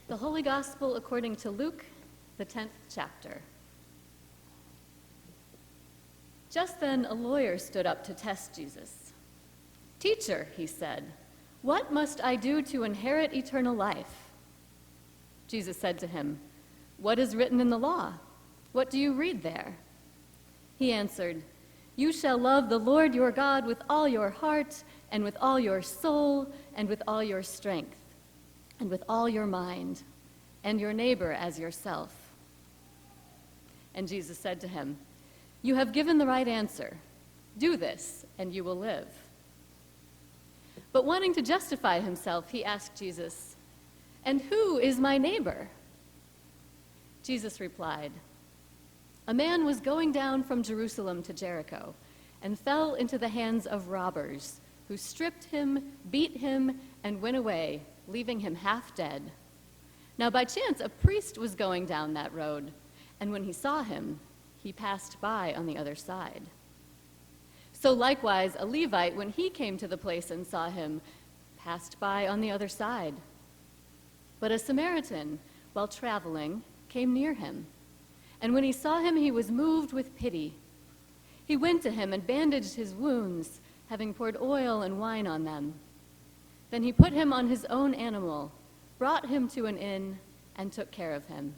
The Holy Gospel according to Luke, the 10th chapter. Just then a lawyer stood up to test Jesus. "Teacher," he said, "what must I do to inherit eternal life?" Jesus said to him, "What is written in the law? What do you read there?" He answered, "You shall love the Lord your God with all your heart and with all your soul and with all your strength and with all your mind, and your neighbor as yourself." And Jesus said to him, "You have given the right answer. Do this, and you will live." But wanting to justify himself, he asked Jesus, "And who is my neighbor?" Jesus replied, "A man was going down from Jerusalem to Jericho and fell into the hands of robbers, who stripped him, beat him, and went away, leaving him half dead. Now by chance a priest was going down that road, and when he saw him, he passed by on the other side. So likewise a Levite, when he came to the place and saw him, passed by on the other side. But a Samaritan, while traveling, came near him, and when he saw him, he was moved with pity. He went to him and bandaged his wounds, having poured oil and wine on them. Then he put him on his own animal, brought him to an inn, and took care of him.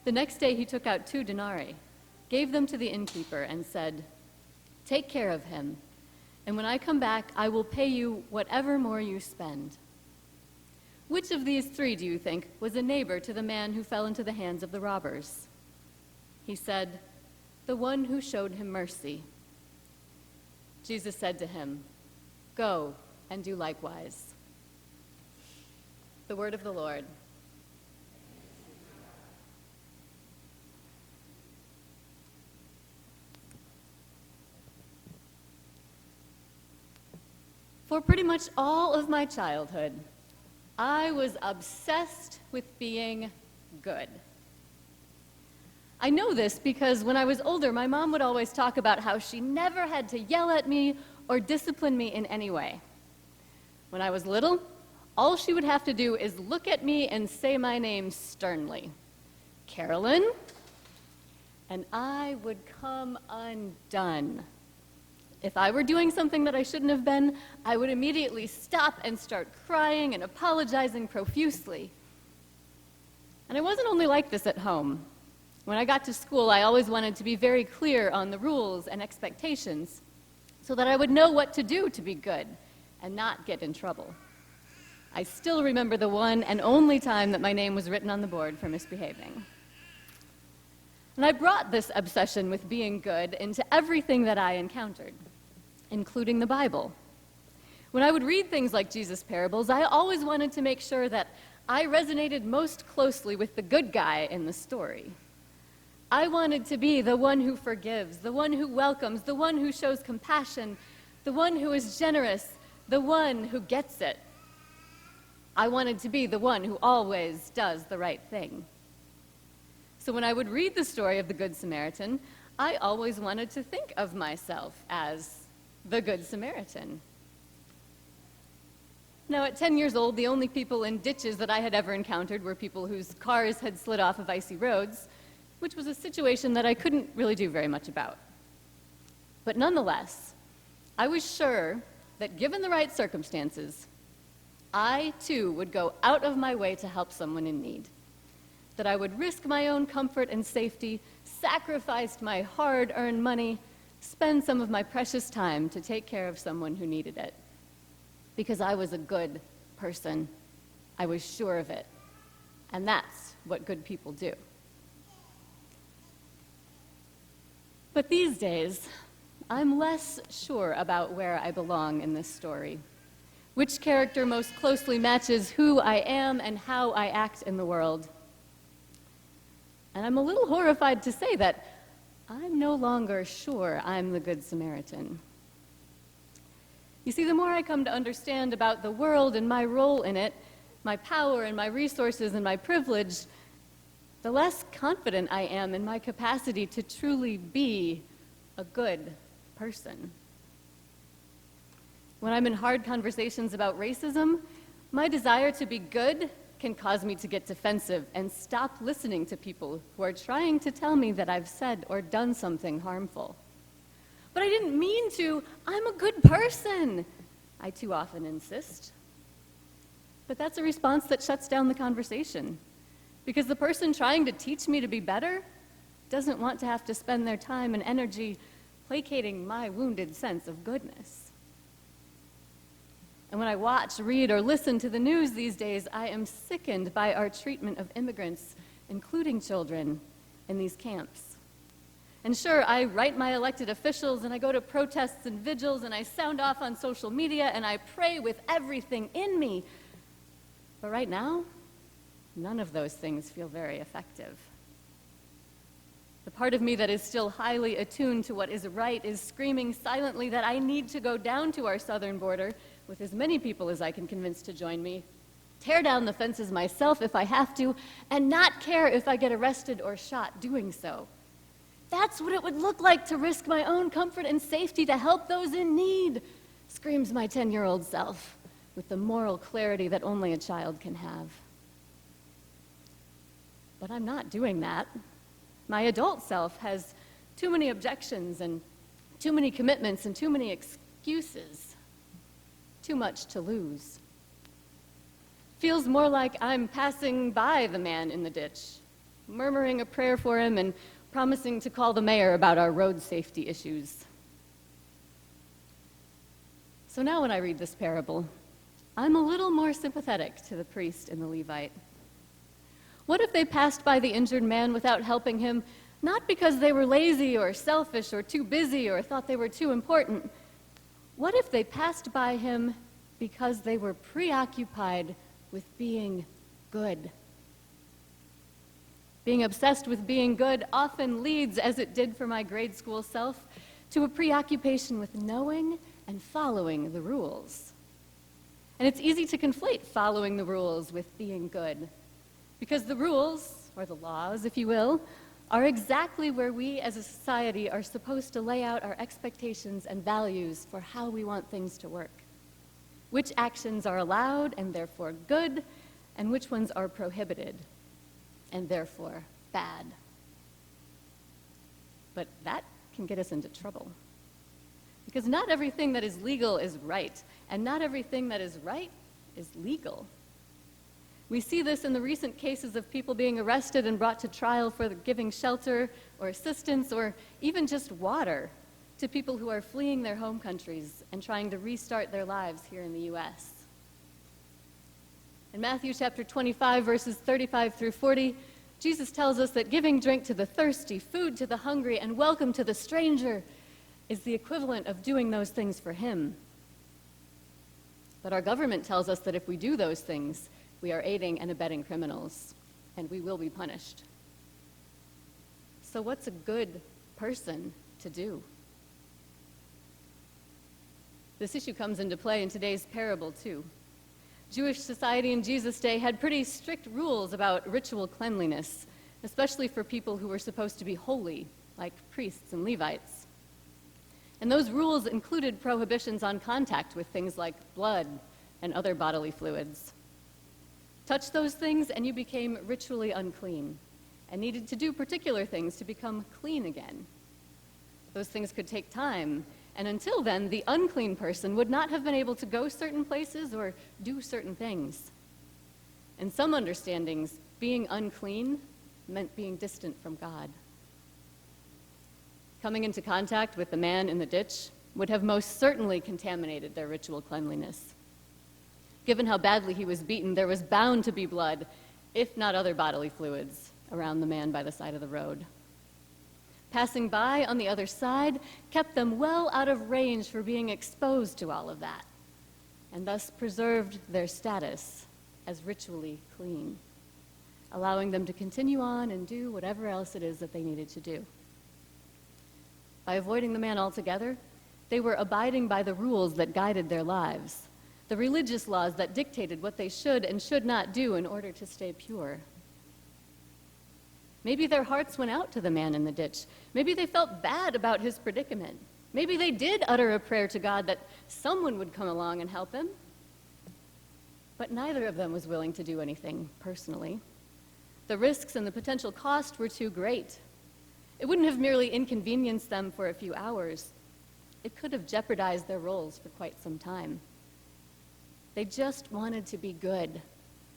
The next day he took out 2 denarii, gave them to the innkeeper, and said, 'Take care of him, and when I come back, I will pay you whatever more you spend.' Which of these 3, do you think, was a neighbor to the man who fell into the hands of the robbers?" He said, "The one who showed him mercy." Jesus said to him, "Go and do likewise." The word of the Lord. For pretty much all of my childhood, I was obsessed with being good. I know this because when I was older, my mom would always talk about how she never had to yell at me or discipline me in any way. When I was little, all she would have to do is look at me and say my name sternly, "Carolyn," and I would come undone. If I were doing something that I shouldn't have been, I would immediately stop and start crying and apologizing profusely. And I wasn't only like this at home. When I got to school, I always wanted to be very clear on the rules and expectations so that I would know what to do to be good and not get in trouble. I still remember the one and only time that my name was written on the board for misbehaving. And I brought this obsession with being good into everything that I encountered, including the Bible. When I would read things like Jesus' parables, I always wanted to make sure that I resonated most closely with the good guy in the story. I wanted to be the one who forgives, the one who welcomes, the one who shows compassion, the one who is generous, the one who gets it. I wanted to be the one who always does the right thing. So when I would read the story of the Good Samaritan, I always wanted to think of myself as the Good Samaritan. Now, at 10 years old, the only people in ditches that I had ever encountered were people whose cars had slid off of icy roads, which was a situation that I couldn't really do very much about. But nonetheless, I was sure that given the right circumstances, I too would go out of my way to help someone in need, that I would risk my own comfort and safety, sacrifice my hard-earned money, spend some of my precious time to take care of someone who needed it. Because I was a good person. I was sure of it. And that's what good people do. But these days, I'm less sure about where I belong in this story, which character most closely matches who I am and how I act in the world. And I'm a little horrified to say that I'm no longer sure I'm the Good Samaritan. You see, the more I come to understand about the world and my role in it, my power and my resources and my privilege, the less confident I am in my capacity to truly be a good person. When I'm in hard conversations about racism, my desire to be good can cause me to get defensive and stop listening to people who are trying to tell me that I've said or done something harmful. But I didn't mean to. I'm a good person, I too often insist. But that's a response that shuts down the conversation, because the person trying to teach me to be better doesn't want to have to spend their time and energy placating my wounded sense of goodness. And when I watch, read, or listen to the news these days, I am sickened by our treatment of immigrants, including children, in these camps. And sure, I write my elected officials, and I go to protests and vigils, and I sound off on social media, and I pray with everything in me. But right now, none of those things feel very effective. The part of me that is still highly attuned to what is right is screaming silently that I need to go down to our southern border with as many people as I can convince to join me, tear down the fences myself if I have to, and not care if I get arrested or shot doing so. That's what it would look like to risk my own comfort and safety to help those in need, screams my 10-year-old self, with the moral clarity that only a child can have. But I'm not doing that. My adult self has too many objections and too many commitments and too many excuses. Too much to lose. Feels more like I'm passing by the man in the ditch, murmuring a prayer for him and promising to call the mayor about our road safety issues. So now when I read this parable, I'm a little more sympathetic to the priest and the Levite. What if they passed by the injured man without helping him, not because they were lazy or selfish or too busy or thought they were too important? What if they passed by him because they were preoccupied with being good? Being obsessed with being good often leads, as it did for my grade school self, to a preoccupation with knowing and following the rules. And it's easy to conflate following the rules with being good, because the rules, or the laws, if you will, are exactly where we as a society are supposed to lay out our expectations and values for how we want things to work. Which actions are allowed and therefore good, and which ones are prohibited and therefore bad. But that can get us into trouble. Because not everything that is legal is right, and not everything that is right is legal. We see this in the recent cases of people being arrested and brought to trial for giving shelter or assistance or even just water to people who are fleeing their home countries and trying to restart their lives here in the U.S. In Matthew chapter 25, verses 35 through 40, Jesus tells us that giving drink to the thirsty, food to the hungry, and welcome to the stranger is the equivalent of doing those things for him. But our government tells us that if we do those things, we are aiding and abetting criminals, and we will be punished. So what's a good person to do? This issue comes into play in today's parable, too. Jewish society in Jesus' day had pretty strict rules about ritual cleanliness, especially for people who were supposed to be holy, like priests and Levites. And those rules included prohibitions on contact with things like blood and other bodily fluids. Touch those things and you became ritually unclean and needed to do particular things to become clean again. Those things could take time, and until then, the unclean person would not have been able to go certain places or do certain things. In some understandings, being unclean meant being distant from God. Coming into contact with the man in the ditch would have most certainly contaminated their ritual cleanliness. Given how badly he was beaten, there was bound to be blood, if not other bodily fluids, around the man by the side of the road. Passing by on the other side kept them well out of range for being exposed to all of that, and thus preserved their status as ritually clean, allowing them to continue on and do whatever else it is that they needed to do. By avoiding the man altogether, they were abiding by the rules that guided their lives, the religious laws that dictated what they should and should not do in order to stay pure. Maybe their hearts went out to the man in the ditch. Maybe they felt bad about his predicament. Maybe they did utter a prayer to God that someone would come along and help him. But neither of them was willing to do anything personally. The risks and the potential cost were too great. It wouldn't have merely inconvenienced them for a few hours. It could have jeopardized their roles for quite some time. They just wanted to be good,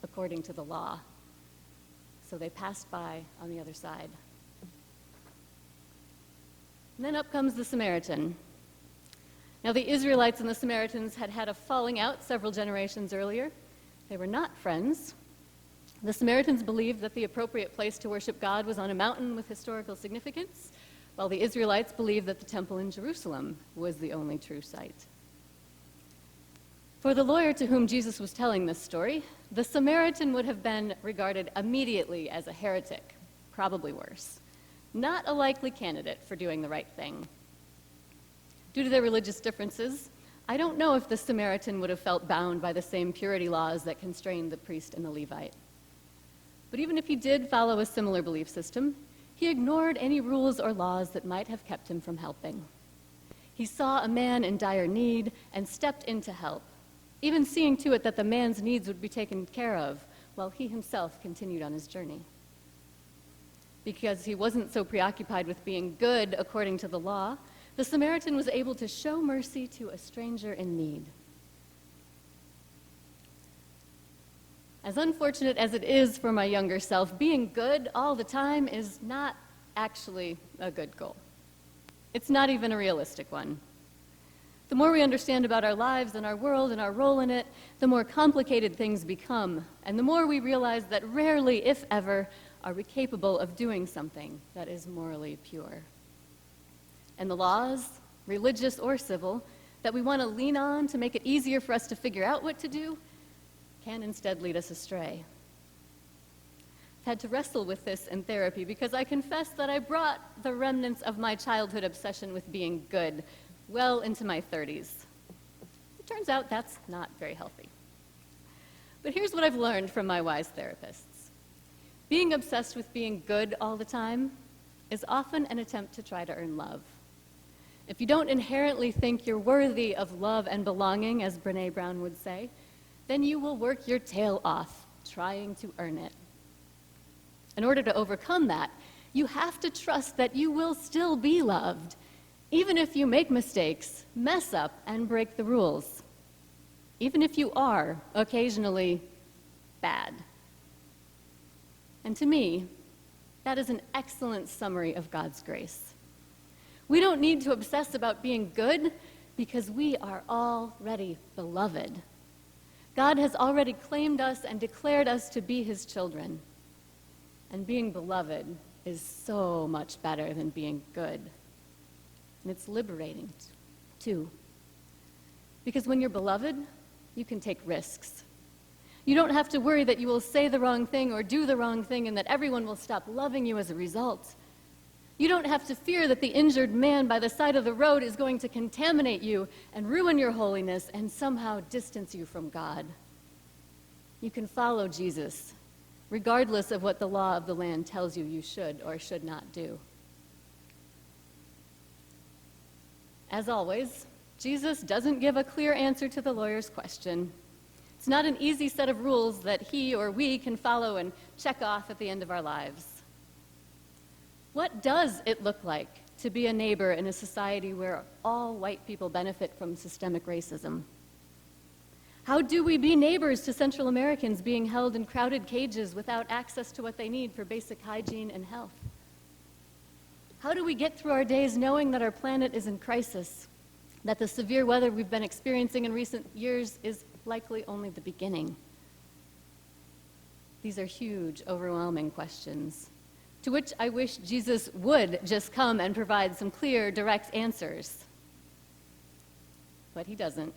according to the law. So they passed by on the other side. And then up comes the Samaritan. Now, the Israelites and the Samaritans had had a falling out several generations earlier. They were not friends. The Samaritans believed that the appropriate place to worship God was on a mountain with historical significance, while the Israelites believed that the temple in Jerusalem was the only true site. For the lawyer to whom Jesus was telling this story, the Samaritan would have been regarded immediately as a heretic, probably worse, not a likely candidate for doing the right thing. Due to their religious differences, I don't know if the Samaritan would have felt bound by the same purity laws that constrained the priest and the Levite. But even if he did follow a similar belief system, he ignored any rules or laws that might have kept him from helping. He saw a man in dire need and stepped in to help, even seeing to it that the man's needs would be taken care of while he himself continued on his journey. Because he wasn't so preoccupied with being good according to the law, the Samaritan was able to show mercy to a stranger in need. As unfortunate as it is for my younger self, being good all the time is not actually a good goal. It's not even a realistic one. The more we understand about our lives and our world and our role in it, the more complicated things become, and the more we realize that rarely, if ever, are we capable of doing something that is morally pure. And the laws, religious or civil, that we want to lean on to make it easier for us to figure out what to do can instead lead us astray. I've had to wrestle with this in therapy because I confess that I brought the remnants of my childhood obsession with being good well into my 30s. It turns out that's not very healthy. But here's what I've learned from my wise therapists. Being obsessed with being good all the time is often an attempt to try to earn love. If you don't inherently think you're worthy of love and belonging, as Brené Brown would say, then you will work your tail off trying to earn it. In order to overcome that, you have to trust that you will still be loved, even if you make mistakes, mess up, and break the rules. Even if you are occasionally bad. And to me, that is an excellent summary of God's grace. We don't need to obsess about being good because we are already beloved. God has already claimed us and declared us to be his children. And being beloved is so much better than being good. And it's liberating, too. Because when you're beloved, you can take risks. You don't have to worry that you will say the wrong thing or do the wrong thing and that everyone will stop loving you as a result. You don't have to fear that the injured man by the side of the road is going to contaminate you and ruin your holiness and somehow distance you from God. You can follow Jesus, regardless of what the law of the land tells you you should or should not do. As always, Jesus doesn't give a clear answer to the lawyer's question. It's not an easy set of rules that he or we can follow and check off at the end of our lives. What does it look like to be a neighbor in a society where all white people benefit from systemic racism? How do we be neighbors to Central Americans being held in crowded cages without access to what they need for basic hygiene and health? How do we get through our days knowing that our planet is in crisis, that the severe weather we've been experiencing in recent years is likely only the beginning? These are huge, overwhelming questions, to which I wish Jesus would just come and provide some clear, direct answers. But he doesn't.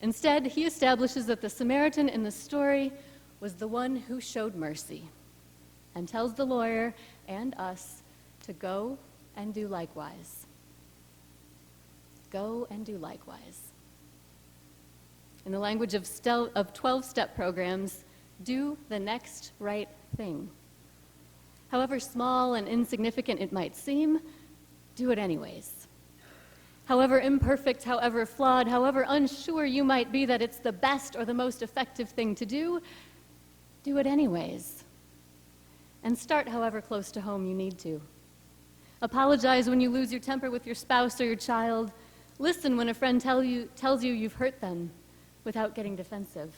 Instead, he establishes that the Samaritan in the story was the one who showed mercy and tells the lawyer and us to go and do likewise. Go and do likewise. In the language of 12-step programs, do the next right thing. However small and insignificant it might seem, do it anyways. However imperfect, however flawed, however unsure you might be that it's the best or the most effective thing to do it anyways. And start however close to home you need to. Apologize when you lose your temper with your spouse or your child. Listen when a friend tells you you've hurt them without getting defensive.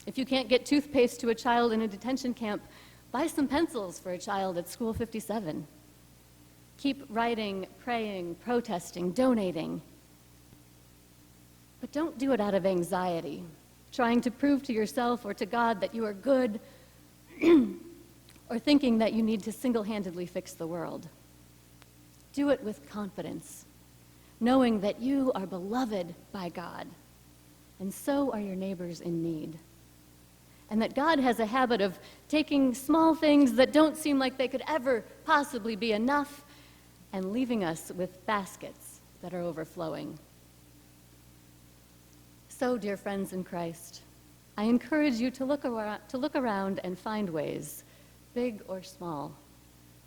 If you can't get toothpaste to a child in a detention camp, buy some pencils for a child at School 57. Keep writing, praying, protesting, donating. But don't do it out of anxiety, trying to prove to yourself or to God that you are good, or thinking that you need to single-handedly fix the world. Do it with confidence, knowing that you are beloved by God, and so are your neighbors in need. And that God has a habit of taking small things that don't seem like they could ever possibly be enough and leaving us with baskets that are overflowing. So, dear friends in Christ, I encourage you to look around and find ways, big or small,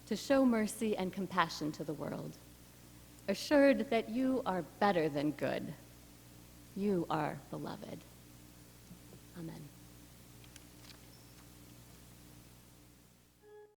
to show mercy and compassion to the world, assured that you are better than good. You are beloved. Amen.